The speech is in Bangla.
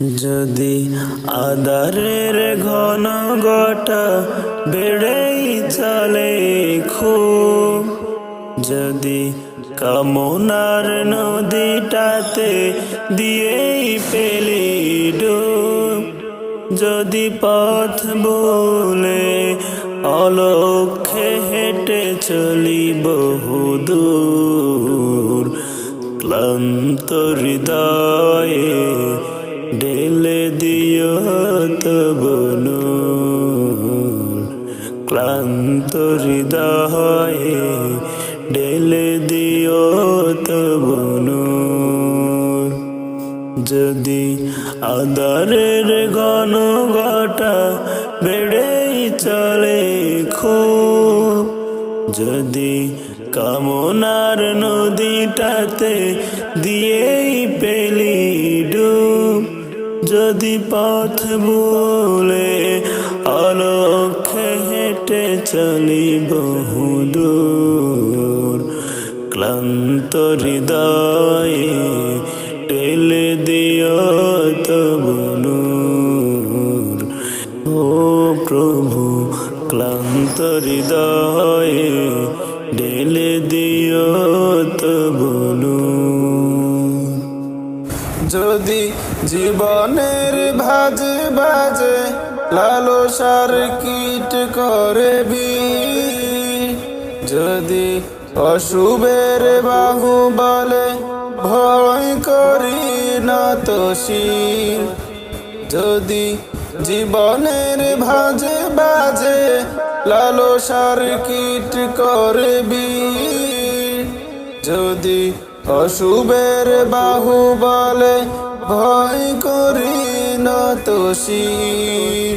যদি আদারের ঘন ঘটা বেড়েই চলে খুব, যদি কামনার নদীটাতে দিয়েই পেলি ডুব, যদি পথ ভুলে অলক্ষ্যে হেঁটে চলি বহুদূর, ক্লান্ত হৃদয়ে ঢেলে দিও তবু নূর, ক্লান্ত হৃদয়ে ঢেলে দিও তবু নূর। যদি আঁধারের ঘন ঘটা বেড়েই চলে খুব, যদি কামনার নদীটাতে দিয়েই পেলি ডুব, যদি পথ ভুলে অলক্ষ্যে হেঁটে চলি বহুদূর, ক্লান্ত হৃদয়ে ঢেলে দিও তবু নূর। ও প্রভু, ক্লান্ত হৃদয়ে ঢেলে দিও তবু নূর। যদি জীবনের ভাজে বাজে লালসার কীট করে ভিড়, যদি অশুভের বাহু বলে ভয় করি না তো শির, যদি জীবনের ভাজে বাজে লালসার কীট করে ভিড়, যদি অশুভের বাহু বলে ভয় করি না তো শির।